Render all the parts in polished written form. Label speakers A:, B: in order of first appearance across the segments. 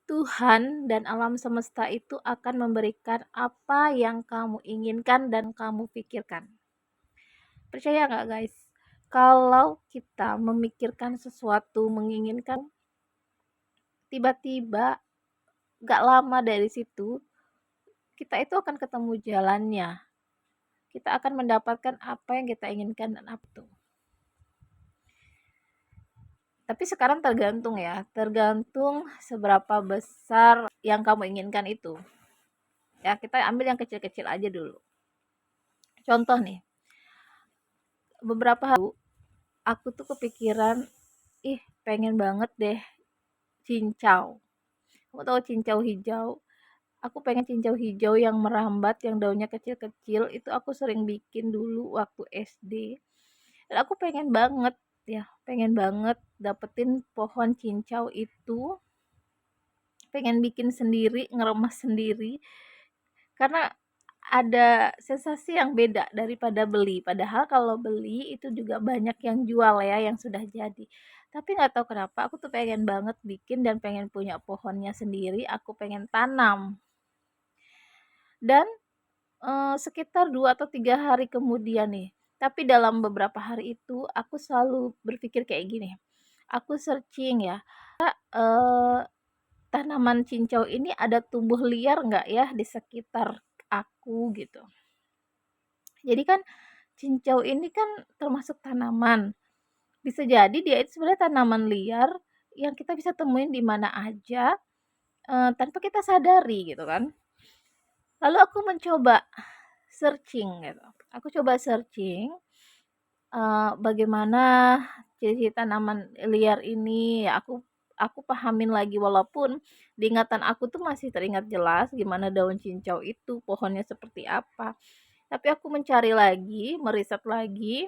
A: Tuhan dan alam semesta itu akan memberikan apa yang kamu inginkan dan kamu pikirkan. Percaya nggak guys? Kalau kita memikirkan sesuatu, menginginkan, tiba-tiba nggak lama dari situ, kita itu akan ketemu jalannya. Kita akan mendapatkan apa yang kita inginkan dan apa tuh. Tapi sekarang tergantung ya, tergantung seberapa besar yang kamu inginkan itu. Ya, kita ambil yang kecil-kecil aja dulu. Contoh nih, beberapa hari aku tuh kepikiran, ih pengen banget deh cincau. Kamu tahu cincau hijau? Aku pengen cincau hijau yang merambat, yang daunnya kecil-kecil, itu aku sering bikin dulu waktu SD. Dan aku pengen banget ya, pengen banget dapetin pohon cincau itu, pengen bikin sendiri, ngeremas sendiri, karena ada sensasi yang beda daripada beli. Padahal kalau beli itu juga banyak yang jual ya, yang sudah jadi. Tapi nggak tahu kenapa aku tuh pengen banget bikin dan pengen punya pohonnya sendiri, aku pengen tanam. Dan sekitar 2 atau 3 hari kemudian nih, tapi dalam beberapa hari itu aku selalu berpikir kayak gini, aku searching ya, eee, tanaman cincau ini ada tumbuh liar nggak ya di sekitar aku gitu. Jadi kan cincau ini kan termasuk tanaman, bisa jadi dia itu sebenarnya tanaman liar yang kita bisa temuin di mana aja, tanpa kita sadari gitu kan. Lalu aku mencoba searching gitu, aku coba searching, bagaimana ciri tanaman liar ini, ya aku pahamin lagi walaupun di ingatan aku tuh masih teringat jelas gimana daun cincau itu, pohonnya seperti apa. Tapi aku mencari lagi, meriset lagi,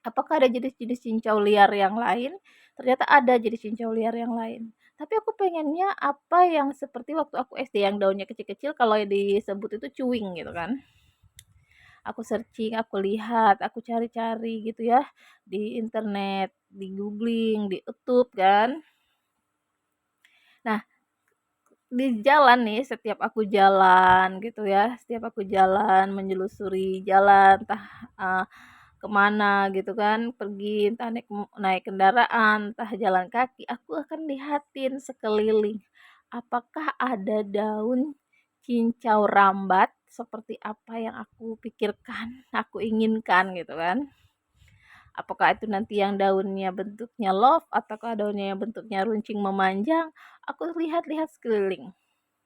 A: apakah ada jenis-jenis cincau liar yang lain? Ternyata ada jenis cincau liar yang lain. Tapi aku pengennya apa yang seperti waktu aku SD yang daunnya kecil-kecil kalau disebut itu cuing gitu kan. Aku searching, aku lihat, aku cari-cari gitu ya di internet, di googling, di YouTube kan. Nah, di jalan nih, setiap aku jalan gitu ya, setiap aku jalan menyelusuri jalan, entah ke gitu kan, pergi entah naik kendaraan, entah jalan kaki, aku akan lihatin sekeliling. Apakah ada daun cincau rambat seperti apa yang aku pikirkan, aku inginkan gitu kan. Apakah itu nanti yang daunnya bentuknya love ataukah daunnya yang bentuknya runcing memanjang, aku lihat-lihat sekeliling.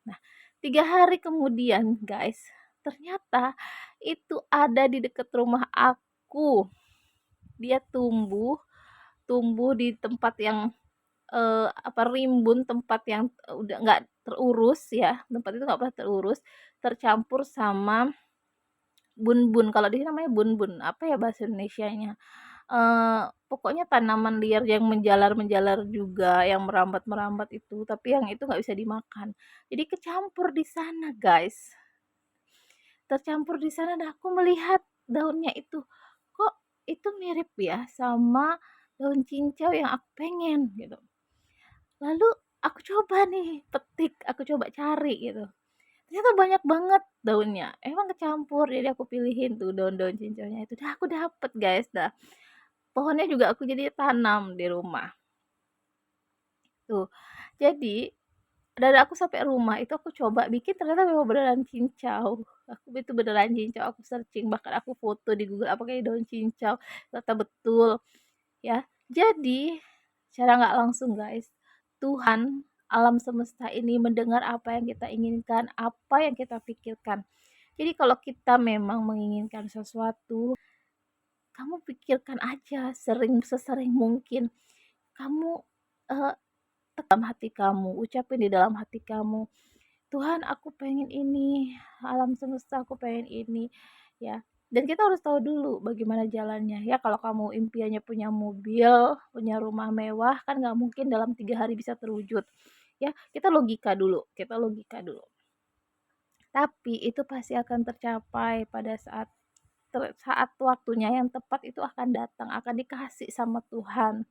A: Nah, 3 hari kemudian guys, ternyata itu ada di dekat rumah aku. Dia tumbuh tumbuh di tempat yang, rimbun, tempat yang, udah nggak terurus ya, tempat itu nggak pernah terurus, tercampur sama bun-bun, kalau di sini namanya bun-bun, apa ya bahasa Indonesianya, pokoknya tanaman liar yang menjalar-menjalar juga, yang merambat-merambat itu, tapi yang itu nggak bisa dimakan. Jadi kecampur di sana guys, tercampur di sana dan aku melihat daunnya itu, kok itu mirip ya sama daun cincau yang aku pengen gitu. Lalu aku coba nih petik, aku coba cari gitu. Ternyata banyak banget daunnya. Emang kecampur, jadi aku pilihin tuh daun-daun cincaunya itu. Dah aku dapet guys dah. Pohonnya juga aku jadi tanam di rumah. Tuh. Jadi dari aku sampai rumah itu aku coba bikin ternyata memang beneran cincau. Aku itu beneran cincau, aku searching bahkan aku foto di Google apakah ini daun cincau. Ternyata betul ya. Jadi secara nggak langsung guys, Tuhan alam semesta ini mendengar apa yang kita inginkan, apa yang kita pikirkan. Jadi kalau kita memang menginginkan sesuatu, kamu pikirkan aja sesering mungkin. Kamu eh, dalam hati kamu, ucapin di dalam hati kamu, Tuhan aku pengen ini, alam semesta aku pengen ini, ya. Dan kita harus tahu dulu bagaimana jalannya ya. Kalau kamu impiannya punya mobil, punya rumah mewah, kan nggak mungkin dalam 3 hari bisa terwujud. Ya, kita logika dulu. Tapi itu pasti akan tercapai pada saat waktunya yang tepat itu akan datang, akan dikasih sama Tuhan.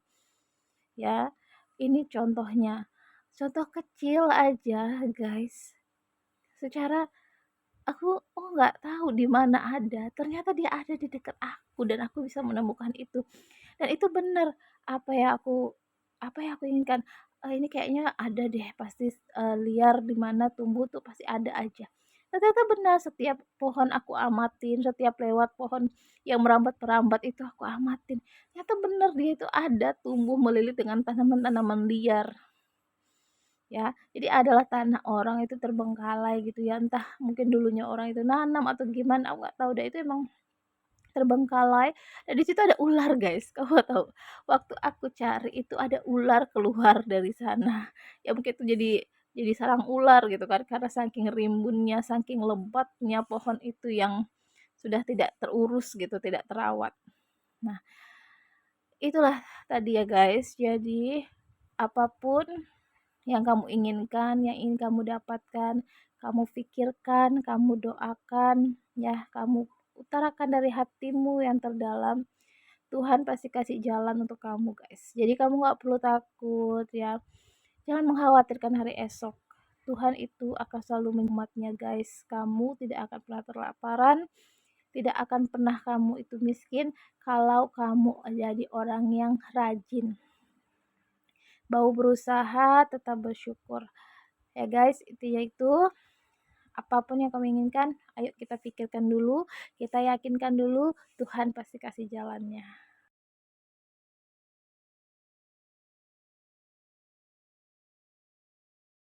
A: Ya, ini contohnya. Contoh kecil aja, guys, secara aku, oh, nggak tahu di mana ada, ternyata dia ada di dekat aku dan aku bisa menemukan itu. Dan itu bener, apa ya aku apa yang aku inginkan, ini kayaknya ada deh pasti, liar di mana tumbuh tuh pasti ada aja. Ternyata benar, setiap pohon aku amatin, setiap lewat pohon yang merambat-merambat itu aku amatin, ternyata bener dia itu ada tumbuh melilit dengan tanaman-tanaman liar. Ya, jadi adalah tanah orang itu terbengkalai gitu ya, entah mungkin dulunya orang itu nanam atau gimana, aku nggak tahu deh, itu emang terbengkalai dan di situ ada ular, guys. Kamu tahu, waktu aku cari itu ada ular keluar dari sana. Ya mungkin itu jadi sarang ular gitu kan, karena saking rimbunnya, saking lebatnya pohon itu yang sudah tidak terurus gitu, tidak terawat. Nah, itulah tadi ya, guys. Jadi, apapun yang kamu inginkan, yang ingin kamu dapatkan, kamu pikirkan, kamu doakan, ya, kamu utarakan dari hatimu yang terdalam, Tuhan pasti kasih jalan untuk kamu, guys. Jadi kamu nggak perlu takut ya. Jangan mengkhawatirkan hari esok. Tuhan itu akan selalu menyelamatnya, guys. Kamu tidak akan pernah kelaparan, tidak akan pernah kamu itu miskin kalau kamu jadi orang yang rajin. Mau berusaha, tetap bersyukur. Ya guys, intinya itu apapun yang kamu inginkan, ayo kita pikirkan dulu, kita yakinkan dulu, Tuhan pasti kasih jalannya.